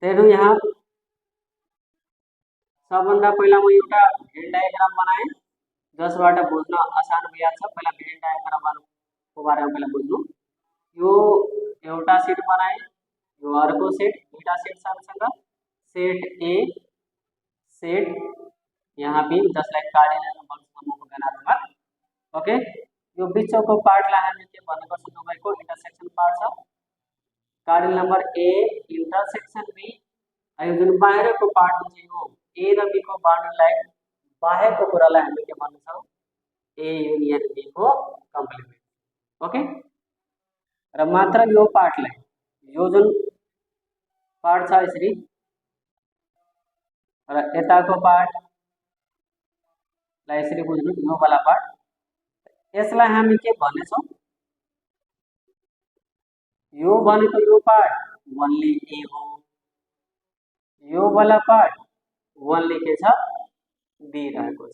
तेणु यहाँ सबभन्दा पहिला म एउटा भेन डायग्राम बनाएँ जसबाट बुझ्न आसान भइहाल्छ। पहिला भेन डायग्रामको बारेमा पहिला बुझ्नु। यो एउटा सेट बनाएँ, यो अर्को सेट, दुईटा सेट सँगसँग सेट ए सेट यहाँ बी जसलाई कार्डिनल भन्छ समूहको गणात्मक। ओके, यो बिचको पार्टलाई हामी के भन्ने गर्छौँ, तपाईँको इन्टरसेक्सन पार्ट छ। Cardinal number A intersection B, यो जुन बाहिरको पार्ट हुन्छ यो ए र बी को बाउन्ड्रीलाई बाहेकको कुरालाई हामी के भन्छौँ, ए युनियन बी को कम्प्लिमेन्ट। ओके, र मात्र यो पार्टलाई, यो जुन पार्ट छ यसरी र यताको पार्टलाई यसरी बुझ्नु, यो वाला पार्ट, यसलाई हामी के भन्नेछौँ, यो भनेको यो पार्ट ओन्ली ए हो, यो वाला पार्ट ओन्ली के छ, बी रहेको छ।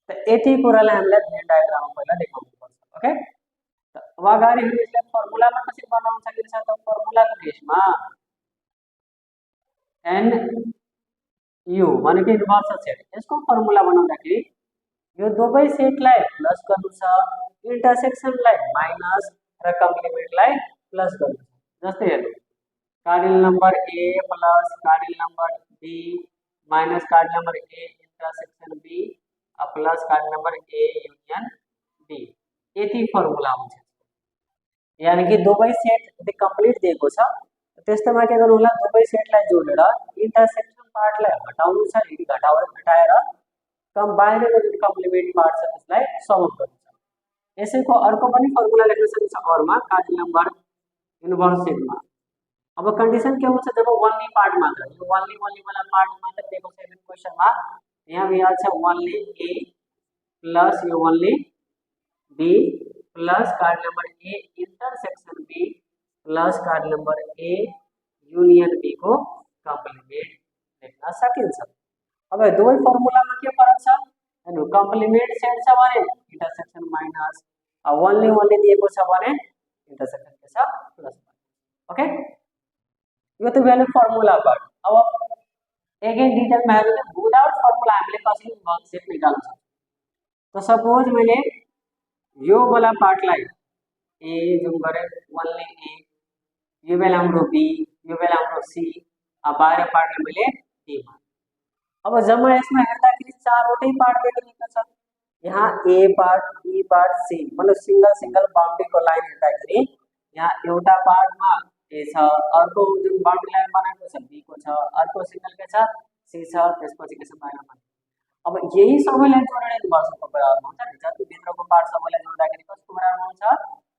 त यति कुरालाई हामीलाई भेन डायग्राममा पहिला देखाउनु पर्छ। ओके, त अब अगाडि हामी यसलाई फर्मुलामा कसरी बनाउन सकिन्छ त फर्मुलाको केसमा एन यू भनेको इन्भर्सल सेट, यसको फर्मुला बनाउँदाखेरि यो दुवै सेटलाई प्लस गर्नु छ, इन्टरसेक्सनलाई माइनस र कम्प्लिमेन्टलाई प्लस गर्नु छ। जस्तै हेर्नु, cardinal number A plus cardinal number B minus cardinal number A intersection B plus cardinal number A union B, यति फर्मुला हुन्छ। यानी कि दुवै सेट यदि कम्प्लिट दिएको छ त्यस्तोमा के गर्नु होला, दुवै सेटलाई जोडेर इन्टरसेक्सन पार्टलाई हटाउनु छ, यदि हटाएर बाहिरको जुन कम्प्लिमेन्ट पार्ट छ त्यसलाई सल्भ गर्नु छ। यसैको अर्को पनि फर्मुला लेख्न सकिन्छ अरूमा, कार्डिनल नम्बर इन्भर्स सेटमा। अब कंडीशन के हुन्छ, जब ओन्ली पार्ट मात्र, यो ओन्ली वाला पार्ट मात्र दिएको छ क्वेशनमा, यहाँ भी आछ ओन्ली ए प्लस यो only B plus cardinal number A intersection B plus cardinal number A union B को कम्प्लिमेन्ट लेख्न सकिन्छ। अब दुवै फर्मुलामा के फरक छ, हेर्नु, कम्प्लिमेन्ट सेट छ भने इंटरसेक्शन माइनस, ओन्ली दिएको छ भने इंटरसेक्शन के छ प्लस। ओके, यो त भ्यालु फर्मुला पार्ट। अब अगेन डिटेल में हेर्नु, विदाउट फर्मुला हामीले कसरी इन्भर्स सेट निकाल्न सक्छौं। त सपोज मैले यो वाला पार्टलाई ए जुन गरे ओन्ली ए, यो बेला हाम्रो बी, यो बेला हाम्रो सी, बाहिर पार्टलाई मैले ए मा। अब जम्मा यसमा हेर्दाखेरि चारवटै पार्ट देखिएको छ। यहाँ ए पार्ट, बी पार्ट, सी, मतलब सिंगल बाउन्ड्री को लाइन हेर्दाखेरि यहाँ एउटा पार्टमा ए छ, अर्को जुन बाउन्ड्री लाइन बनाएको छ बी को छ, अर्को सिंगल के छ सी छ, त्यसपछि के छ बाहिरमा। अब यही सबैलाई जोडेर इन्भर्सको बराबरमा हुन्छ नि, जति भित्रको पार्ट सबैलाई जोड्दाखेरि कसको बराबरमा हुन्छ,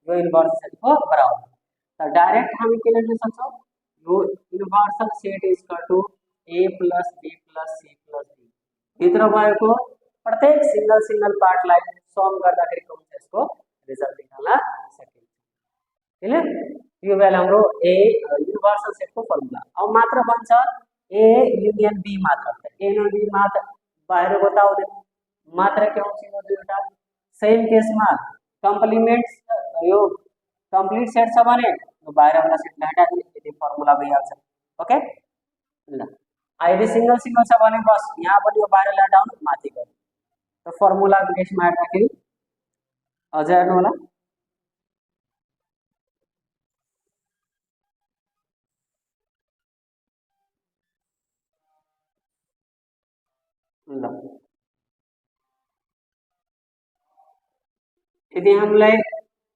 यो इन्भर्स सेटको बराबर। त डाइरेक्ट हामी के लेख्न सक्छौं, यो universal set is equal to A plus B plus C plus D, भित्र भएको प्रत्येक सिंगल पार्टलाई सम गर्दाखेरि के हुन्छ, यसको रिजल्ट निकाल्न सकिन्छ। क्लियर, यो बेला हाम्रो ए युनिभर्सल सेट को फर्मुला। अब मात्र बन्छ ए युनियन बी मात्र, ए र बी मात्र बाहिर बताउँदै मात्र के हुन्छ, यो दुईटा सेम केसमा कम्प्लिमेन्ट, यो कम्प्लिट सेट छ भने यो बाहिरबाट सेटलाई हटाइदिने, यदि फर्मुला भइहाल्छ। ओके, ल यदि सिंगल छ भने बस यहाँ पनि यो बाहिरलाई हटाउनु, माथि गर्नु। त फर्मुलाको केसमा हेर्दाखेरि अझ हेर्नु होला, यदि हामीलाई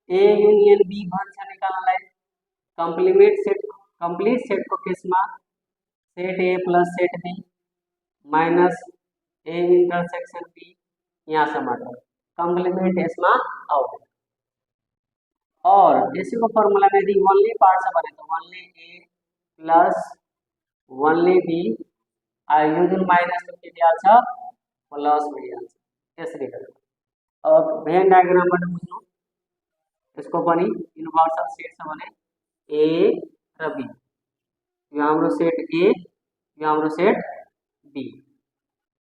ए युनियन बी भन्छ निकाल्नलाई, कम्प्लिट सेट को केसमा set A plus set B minus A intersection B, यहाँसम्म मात्र कम्प्लिमेन्ट यसमा आउँदैन। और यसको फर्मुला में यदि ओन्ली पार्ट छ भने त only A plus only B, यो जुन माइनस तो के दिइहाल्छ प्लस भइहाल्छ, त्यसरी गरेर। अब भेन डायग्रामबाट बुझ्नु, यसको पनि युनिभर्सल सेट छ भने ए र बी, यो हाम्रो सेट ए, यो हाम्रो सेट बी।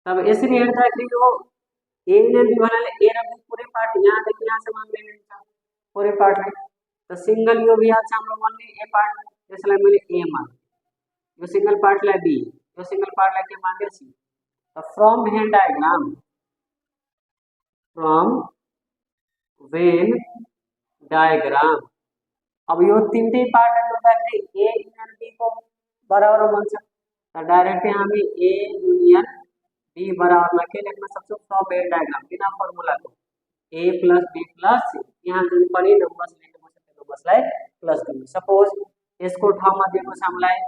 तब यसरी हेर्दाखेरि यो ए र बी भन्नाले ए र बी पुरै पार्ट यहाँदेखि यहाँसम्म मिल्छ पुरै पार्टलाई। त सिंगल यो भी हाल्छ हाम्रो ओन्ली ए पार्ट, यसलाई मैले ए मान, यो सिंगल पार्टलाई बी, यो सिंगल पार्टलाई के मागे C. From Venn diagram, from Venn diagram, अब यो तीनटै पार्ट जोड्दाखेरि ए युनियन बी को बराबर बन्छ। त डाइरेक्टली हामी ए युनियन बी बराबरमा के लेख्न सक्छौँ, फ्रम वेन डायग्राम बिना फर्मुलाको ए प्लस बी प्लस सी, यहाँ जुन पनि नम्बर्स लेखेको छ त्यो नम्बर्सलाई प्लस गर्नु। सपोज यसको ठाउँमा दिएको छ हामीलाई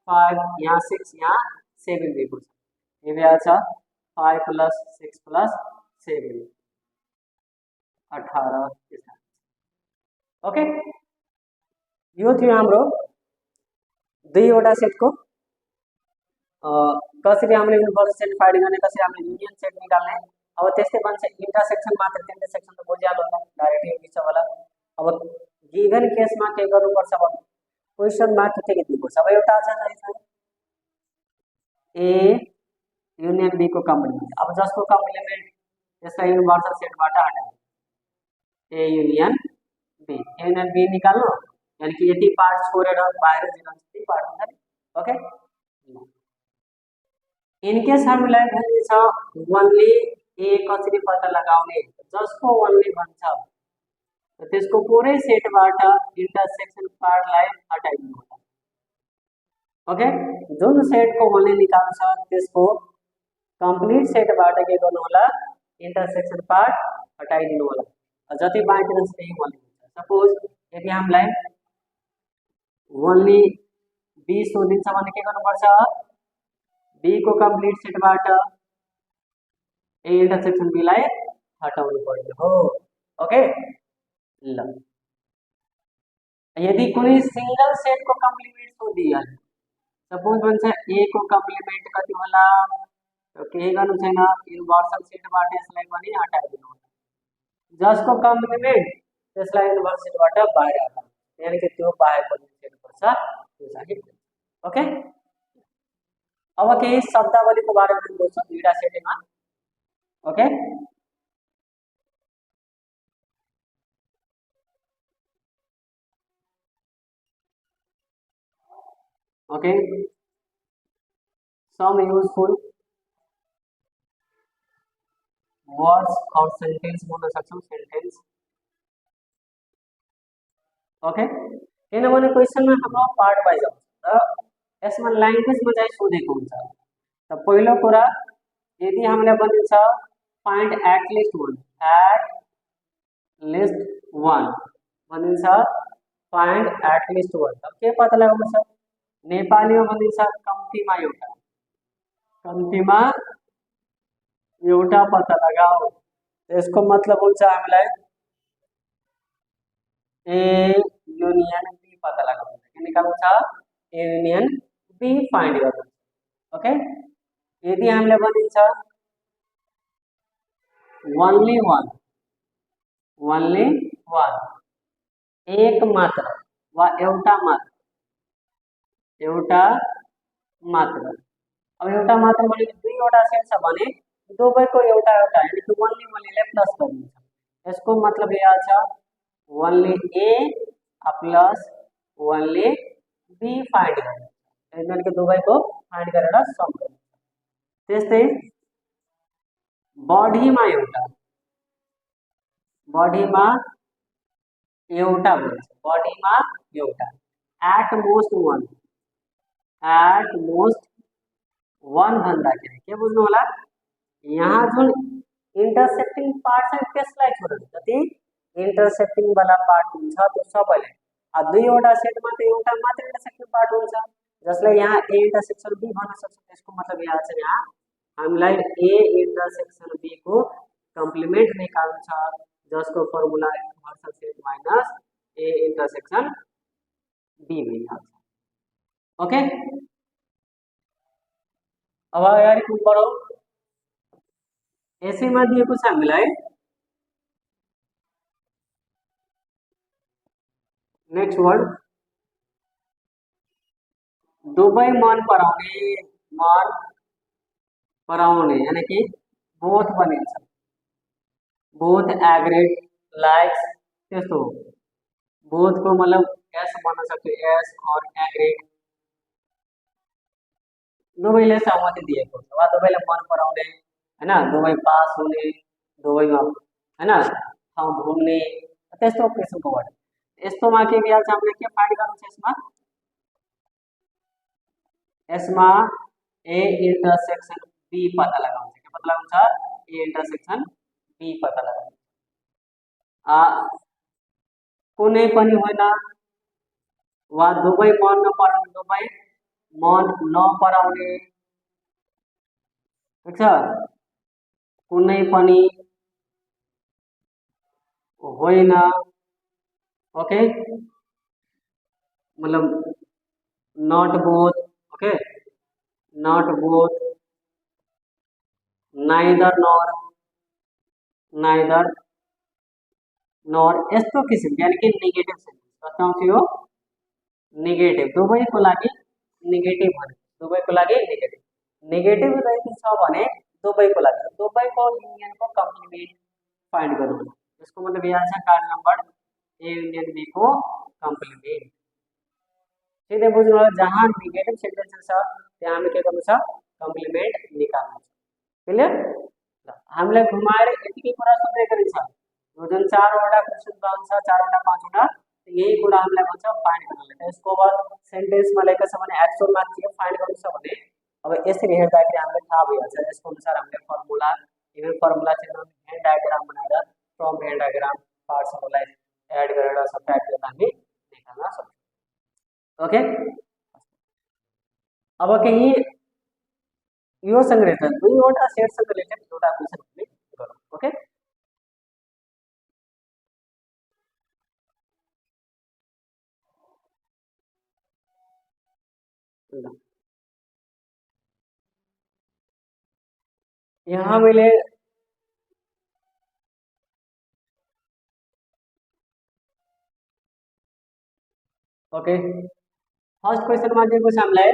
5, यहाँ 6, यहाँ 7 दिएको छ, यो भ्या छ 5 प्लस 6 प्लस 7 18। ओके, यो थियो हाम्रो दुईवटा सेटको कसरी हामीले युनिभर्सल सेट फाइन्ड गर्ने, कसरी हामीले युनियन सेट निकाल्ने। अब त्यस्तै बन्छ इंटरसेक्शन मात्र, इंटरसेक्शन त बुझिहाल्नु होला डाइरेक्टली बिच होला। अब गिवन केसमा के गर्नुपर्छ भने क्वेशनमा के दिएको छ, अब एउटा छ ए युनियन बी को कम्प्लिमेन्ट, अब जसको कम्प्लिमेन्ट त्यसलाई युनिभर्सल सेटबाट हटाउनु, A union B, A union B निकाल्नु, यानी कि यति पार्ट छोडेर बाहिर जिरो पार्ट हुन्छ नि। ओके, इनकेस हामीलाई भनिन्छ ओन्ली ए कसरी पत्ता लगाउने, जसको ओन्ली भन्छ त्यसको पुरै सेटबाट इंटरसेक्शन पार्टलाई हटाइदिनु होला। ओके, जुन सेटको ओन्ली निकाल्छ त्यसको कम्प्लिट सेटबाट के गर्नु होला, इंटरसेक्शन पार्ट हटाइदिनु होला, जति बाँकी रहन्छ त्यही ओन्ली हुन्छ। सपोज यदि हामीलाई ओन्ली बी सोधिन्छ भने के गर्नुपर्छ, बी को कम्प्लिट सेटबाट ए इंटरसेक्शन बी लाई हटाउनु पर्ने हो। ओके, ल यदि कुनै सिंगल सेट को कम्प्लिमेन्ट सोधिहाल्यो, सपोज भन्छ ए को कम्प्लिमेन्ट कति होला, तो केही गर्नु छैन, युनिभर्सल सेटबाट यसलाई पनि हटाइदिनु होला, जसको कम्प्लिमेन्ट त्यसलाई युनिभर्सल सेटबाट बाहिर हटाउनु, यानी कि त्यो बाहिरको जुन सेट पर्छ त्यो चाहिँ। ओके, अब केही शब्दावलीको बारेमा बोल्छौँ दुईटा सेटमा। Okay, okay, some useful words और सेंटेंस बोल्न सक्छौँ, सेंटेंस। ओके, किनभने क्वेशनमा हाम्रो पार्ट वाइज आउँछ र यसमा ल्याङ्ग्वेजमा चाहिँ सोधेको हुन्छ। त पहिलो कुरा यदि हामीलाई भनिन्छ फाइन्ड एटलिस्ट वन भनिन्छ, फाइन्ड एटलिस्ट वन, त के पत्ता लगाउनु छ, नेपालीमा भनिन्छ कम्तीमा एउटा, कम्तीमा एउटा पत्ता लगाऊ। यसको मतलब हुन्छ हामीलाई ए युनियन बी पत्ता लगाउनु, के निकाल्नु छ, ए युनियन बी फाइन्ड गर्नु। ओके, यदि हामीलाई भनिन्छ ओन्ली वन, ओन्ली वन, एक मात्र वा एउटा मात्र, एउटा मात्र, अब एउटा मात्र भनेको दुईवटा सेट छ भने दुवैको एउटा एउटा, यानी कि ओन्ली ओन्लीलाई प्लस गर्नु छ। यसको मतलब यहाँ छ only A plus only B find गर्नु, यानी कि दुवैको फाइन्ड गरेर सम गर्नु। त्यस्तै बढीमा एउटा, बढीमा एउटा भन्छ, बढीमा एउटा, at most one, at most one भन्दाखेरि के बुझ्नु होला, यहाँ जुन इंटरसेक्टिङ पार्ट छ त्यसलाई छोडेर जति इंटरसेक्टिङ वाला पार्ट हुन्छ त्यो सबैले, दुईवटा सेटमा त एउटा मात्र इंटरसेक्टिङ पार्ट हुन्छ, जसलाई यहाँ ए इंटरसेक्सन बी भन्न सक्छौँ। त्यसको मतलब यहाँ छ, यहाँ हामीलाई ए इंटरसेक्सन बी को कम्प्लिमेन्ट निकाल्नु छ, जसको formula universal set minus A intersection B निकाल्छ। ओके, अब अगाडि बढौँ। यसैमा दिएको छ हामीलाई नेक्स्ट वर्ड दुवै मन पराउने, मन पराउने यानी कि बोथ बनिन्छ, बोथ एग्रीड लाइक्स, त्यस्तो हो। बोथ को मतलब एस भन्न सक्छौँ, एस और एग्रीड, दुवैले सहमति दिएको छ वा दुवैले मन पराउने हैन दुवै पास हुने दुवैमा हैन ठाउँ घुम्ने त्यस्तो किसिमको वर्ड यस्तोमा के भइहाल्छ हामीले के फाइन्ड गर्नु छ यसमा यसमा ए इन्टरसेक्सन बी पत्ता लगाउनु छ के पत्ता लगाउनु छ ए इन्टरसेक्सन बी पत्ता लगाउनु कुनै पनि होइन वा दुवै मन नपराउने दुवै मन नपराउने ठीक छ कुनै पनि होइन ओके मतलब not both okay not both neither nor यस्तो किसिम यानी कि नेगेटिभ सेन्टेन्स कस्तो आउँछ यो नेगेटिभ दुवैको लागि नेगेटिभ भने दुवैको लागि नेगेटिभ रहेको छ भने दुवैको लागि दुवैको युनियनको कम्प्लिमेन्ट फाइन्ड गर्नु यसको मतलब यहाँ छ card number A union B को कम्प्लिमेन्ट सीधे बुझ्नु होला जहाँ नेगेटिभ सेन्टेन्स छ त्यहाँ हामीले के गर्नु छ कम्प्लिमेन्ट निकाल्नु छ क्लियर ल हामीलाई घुमाएर यतिकै कुरा सोध्दै गरिन्छ यो जुन चारवटा क्वेशन आउँछ चारवटा पाँचवटा यही कुरा हामीलाई भन्छ फाइन्ड गर्नलाई त्यसको बाद सेन्टेन्समा लेखेको छ भने एक्चुअलमा के फाइन्ड गर्नु छ भने अब यसरी हेर्दाखेरि हामीलाई थाहा भइहाल्छ यसको अनुसार हामीले फर्मुला इभन फर्मुला चाहिँ हेड डायग्राम बनाएर फ्रम हेड डायग्राम पार्ट्सहरूलाई एड गरेर सब्ट्र्याक्ट गरेर हामी निकाल्न सक्छौँ ओके अब केही योसँग रिलेटेड दुईवटा सेटसँग रिलेटेड एउटा क्वेशन हामीले गरौँ ओके यहाँ मैले ओके फर्स्ट क्वेशनमा दिएको छ हामीलाई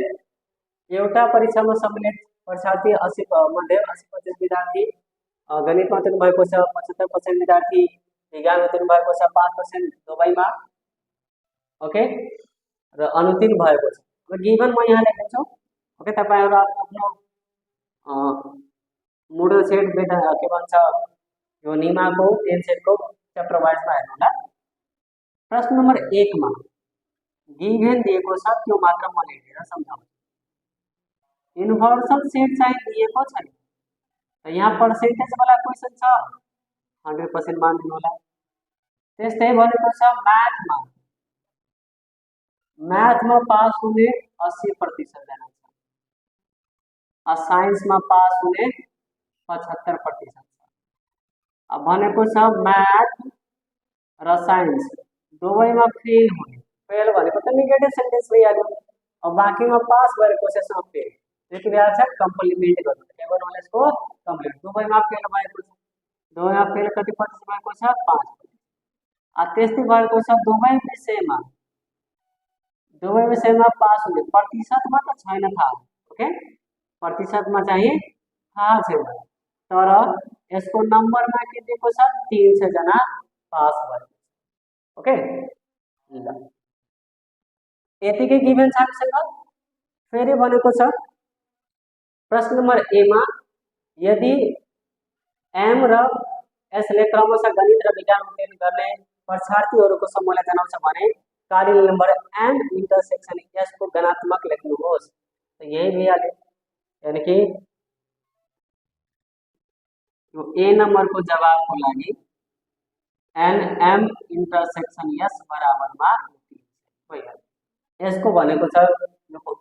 एउटा परीक्षामा सम्मिलित परीक्षार्थी 80 मध्ये 80% विद्यार्थी गणितमा उत्तीर्ण भएको छ 75% विद्यार्थी विज्ञानमा उत्तीर्ण भएको छ 5% दुवैमा ओके र अनुत्तीर्ण भएको छ अब गिभन म यहाँ लेख्छु ओके तपाईहरु आफ्नो मोडल सेट के भन्छ यो निमाको 10 सेटको च्याप्टर वाइजमा हेर्नु होला प्रश्न नम्बर 1 मा गिभन दिएको छ त्यो मात्र म लेखेर सम्झाउँछु युनिभर्सल सेट चाहिँ दिएको छैन त यहाँ पर्सेन्टेज वाला क्वेशन छ 100% मान दिनु होला त्यस्तै भनेको छ म्याथमा पास हुने 80% जना छ साइन्समा पास हुने 75% छ अब भनेको छ म्याथ र साइन्स दुवैमा फेल हुने फेल भनेको त नेगेटिभ सेन्टेन्स भइहाल्यो अब बाँकीमा पास भएर क्वेशनमा फेल त्यति बेला चाहिँ कम्प्लिमेन्ट गर्नु के गर्नु होला यसको कम्प्लिमेन्ट दुवैमा फेल भएको छ दुवैमा फेल कति प्रतिशत भएको छ 5% त्यस्तै भएको छ दुवै विषयमा पास हुने प्रतिशतमा त छैन थाहा ओके प्रतिशतमा चाहिँ थाहा छैन तर यसको नम्बरमा के दिएको छ 300 जना पास भएको ओके ल यतिकै गिभन छ हामीसँग फेरि भनेको छ प्रश्न नम्बर ए मा यदि एम र एस ले क्रमशः गणित र विज्ञान उत्तीर्ण गर्ने परीक्षार्थीहरूको समूहलाई जनाउँछ भने कार्य नंबर एम इंटरसेक्शन एस को गणात्मक लेख्नुहोस् तो यही भी आले यानी कि यो ए नंबर को जवाब को लागि एन एम इंटरसेक्शन एस बराबर मा यसको भनेको छ यो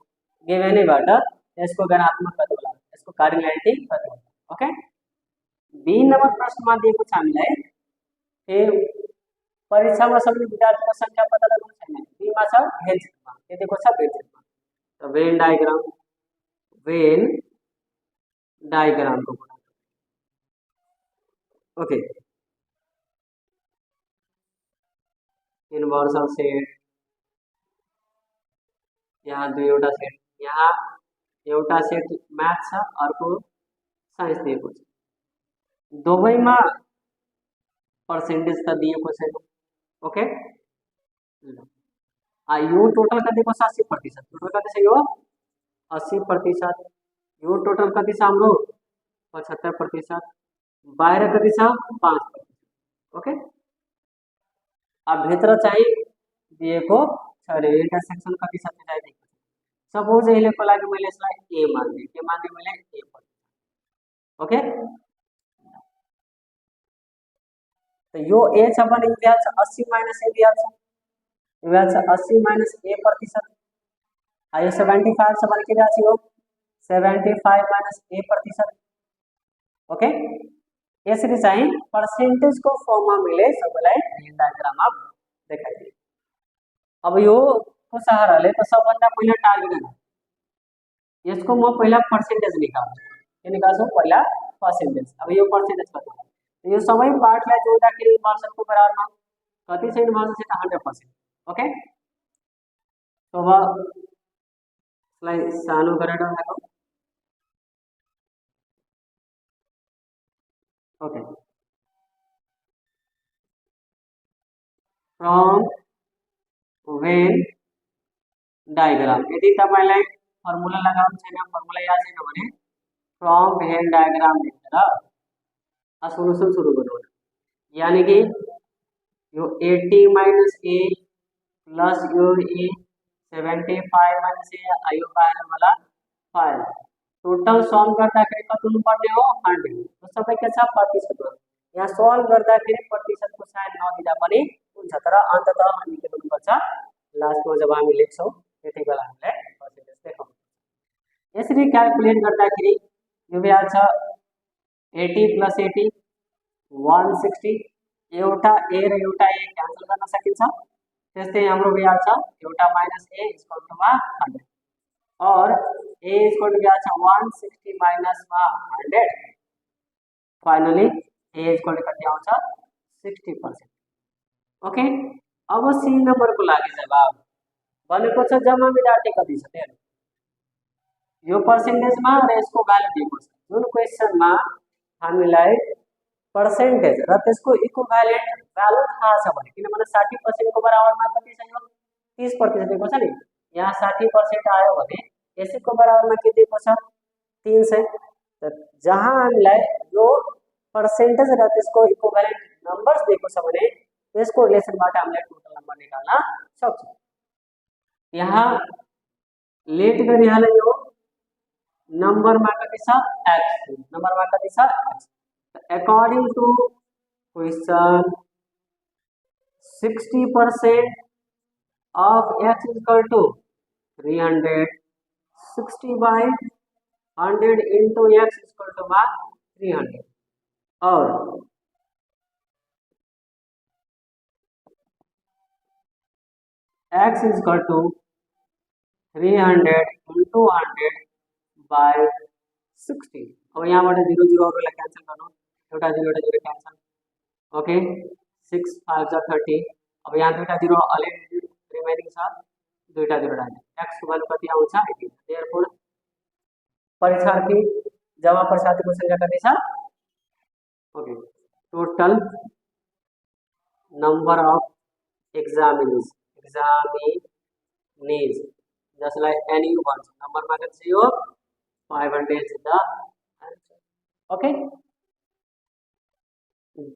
गिभनबाट यसको गणात्मक कति होला यसको कार्डिनलिटी कति होला ओके बी नंबर प्रश्नमा दिएको छ हामीलाई के परीक्षामा सबै विद्यार्थीको संख्या पत्ता लगाउनु छैन बी मा छ भेन क्षेत्रमा के दिएको छ भेन क्षेत्रमा त भेन डायग्राम को ओके युनिभर्सल सेट यहाँ दुईवटा सेट यहाँ एउटा सेट मैथ छ अर्को साइन्स दिएको छ दुवैमा पर्सेन्टेज त दिएको छैन ओके यो टोटल कतिको 80% टोटल कति छ यो 80%, यो टोटल कति छ हाम्रो 75%, बाहिर कति छ 5%। ओके, अब भित्र चाहिँ दिएको छ अरे इन्टरसेक्सन कति छ त्यो चाहिँ दिएको छ। सपोज अहिलेको लागि मैले यसलाई ए मान्ने, के मान्ने मैले ए पढ्ने। ओके, तो यो ए छ भने यो छ 80 माइनस ए दिया छ, यो छ 80 माइनस ए%, आयो 75 छ भने के दिया छ यो 75 माइनस ए%। ओके, यसरी चाहिँ पर्सेन्टेज को फर्म में मैले सबैलाई भेन डायग्राम में देखाइदिए। अब यो को सहाराले त सबभन्दा पहिला टार्गेट गर्नु, यसको म पहिला पर्सेन्टेज निकाल्छु। के निकाल्छु पहिला पर्सेन्टेज। अब यो पर्सेन्टेज कति हो, यो सबै पार्टलाई जोड्दाखेरि इन्भर्सन को बराबरमा कति छ, इन्भर्सन छ 100%। ओके, तो अब यसलाई सानो गरेर राखौँ। ओके, फ्रम वेन डायग्राम, यदि तपाईलाई फर्मुला लगाउनु छैन, फर्मुला याद छैन भने फ्रम वेन डायग्राम लेखेर सोलुसन सुरु गर्नु। यानी कि यो 80 माइनस ए प्लस यो ए 75 माइनस ए आयो बाहिर वाला 5, टोटल सम गर्दाखेरि कति हुनुपर्ने हो 100। तो सबै के छ प्रतिशत हो। यहाँ सल्भ गर्दाखेरि प्रतिशतको साइन नदिँदा पनि हुन्छ, तर अन्ततः हामी के गर्नुपर्छ लास्टमा जब हामी लेख्छौँ त्यति बेला हामीले पर्सेन्टेज देखाउनु। यसरी क्याल्कुलेट गर्दाखेरि यो ब्याज छ 80 प्लस 80 160, एउटा ए र एउटा ए क्यान्सल गर्न सकिन्छ। त्यस्तै हाम्रो ब्याज छ एउटा माइनस ए इक्वल टु 100 और ए इक्वल टु ब्याज छ 160 minus 100। Finally A equal to कति आउँछ 60%। ओके, अब सी नंबर को लागि जवाब भनेको छ जम्मा विद्यार्थी कति छ त्यहाँ यो पर्सेन्टेजमा र यसको भ्यालु दिएको छ। जुन क्वेशनमा हामीलाई पर्सेन्टेज र त्यसको इक्विभ्यालेन्ट भ्यालु थाहा छ भने, किनभने 60% को बराबरमा कति छ यो 30% दिएको छ नि, यहाँ 60% आयो भने यसैको बराबरमा के दिएको छ 300। त जहाँ हामीलाई यो पर्सेन्टेज र त्यसको इक्विभ्यालेन्ट नम्बर्स दिएको छ भने त्यसको रिलेसनबाट हामीले टोटल नम्बर निकाल्न सक्छौँ। यहाँ लेट गरिहाल्यो यो नम्बरमा कति छ x, नम्बरमा कति छ x। According to question 60% of x is equal to 300, 60 by 100 into x is equal to 300 और x is equal to 300 into 100 by 60। अब यहाँ 0 0 कैंसिल गर्नु, एउटा 0 कैंसिल। ओके, 6 5 30। अब यहाँ दुईटा 0 अलि रिमेनिङ छ, दुईटा 0 राख्नु। x को भ्यालु कति आउँछ 18। देयरफोर परीक्षार्थी जम्मा परीक्षार्थीको संख्या कति छ। ओके, टोटल नंबर अफ एक्जामिनीज जसलाई एनयू भन्छ, नम्बरमा कति छ यो 500 is the answer. Okay,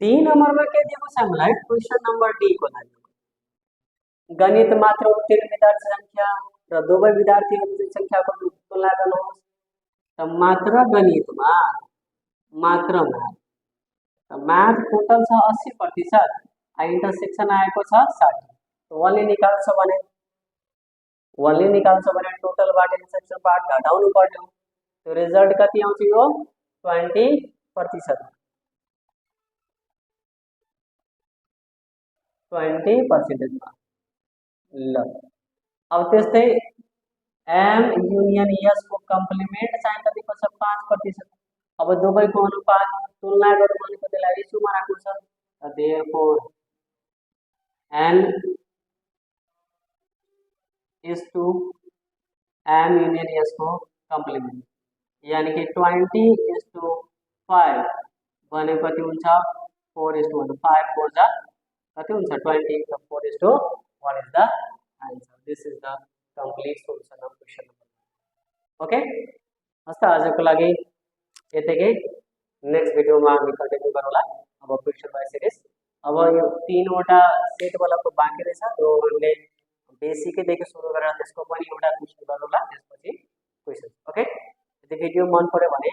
D नम्बरमा के दिएको छ हामीलाई क्वेशन नम्बर डी को लागि गणित मात्र उत्तीर्ण विद्यार्थी संख्या र दुवै विद्यार्थीहरूको संख्याको तुलना गर्नुहोस्। त मात्र गणितमा मात्र म्याथ टोटल छ 80%, इंटरसेक्शन आएको छ 60। तो वनली निकाल्छ भने टोटल बाट इंटरसेक्शन पार्ट घटाउनु पर्यो। तो रिजल्ट कति आउँछ यो 20%। 20% मा ल। अब त्यस्तै एम युनियन एस को कम्प्लिमेन्ट चाहिँ कतिको छ 5%। अब दुवैको अनुपात तुलना गर्नु भनेको त्यसलाई रेशियोमा राख्नु छ। Therefore N is to M union S को कम्प्लिमेन्ट, यानी कि 20:5 भने कति हुन्छ 4:1। 5 4 जा कति हुन्छ 20, 4:1 is the answer. This is the complete solution of question number okay हस् त आजको लागि यतिकै नेक्स्ट भिडियोमा हामी कन्टिन्यू गरौँला अब क्वेसन बाई सिरिज अब यो तीनवटा सेट वालाको बाँकी रहेछ त्यो हामीले बेसिकैदेखि सुरु गरेर त्यसको पनि एउटा क्वेसन गरौँला त्यसपछि क्वेसन ओके यदि भिडियो मन पर्यो भने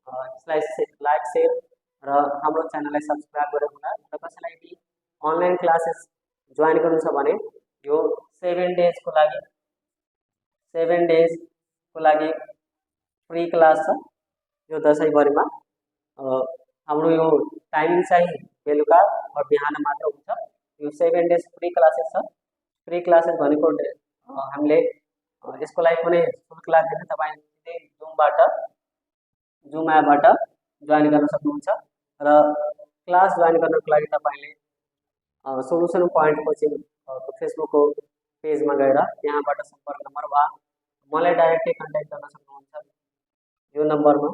यसलाई लाइक सेयर र हाम्रो च्यानललाई सब्सक्राइब गरेर होला र कसैलाई यदि अनलाइन क्लासेस जोइन गर्नु छ भने यो 7 डेजको लागि 7 डेजको लागि फ्री क्लास छ यो दसैँभरिमा हाम्रो यो टाइमिङ चाहिँ बेलुका र बिहान मात्र हुन्छ यो 7 डेज फ्री क्लासेस छ फ्री क्लासेस भनेको हामीले यसको लागि कुनै शुल्क लाग्दैन तपाईँ जुम एपबाट जोइन गर्न सक्नुहुन्छ र क्लास जोइन गर्नको लागि तपाईँले सोल्युसन पोइन्ट कोचिङ फेसबुकको पेजमा गएर त्यहाँबाट सम्पर्क नम्बर वा मलाई डाइरेक्टली कन्ट्याक्ट गर्न सक्नुहुन्छ यो नम्बरमा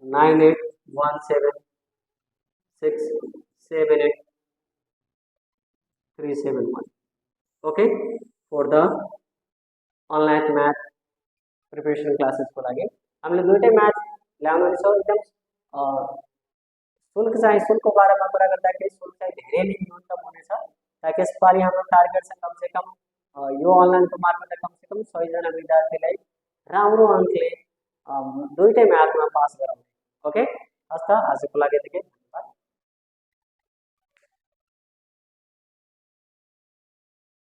9817678371 okay for the online math preparation क्लासेसको लागि हामीले दुईटै म्याथ ल्याउनु छ एकदम शुल्क चाहिँ शुल्कको बारेमा कुरा गर्दाखेरि शुल्क चाहिँ धेरै नै न्यूनतम हुनेछ ताकि यसपालि हाम्रो टार्गेट छ कमसेकम यो अनलाइनको मार्फत कमसेकम 6 जना विद्यार्थीलाई राम्रो अङ्कले दुईटै म्याथमा पास गराउने ओके हस् त आजको लागि यतिकै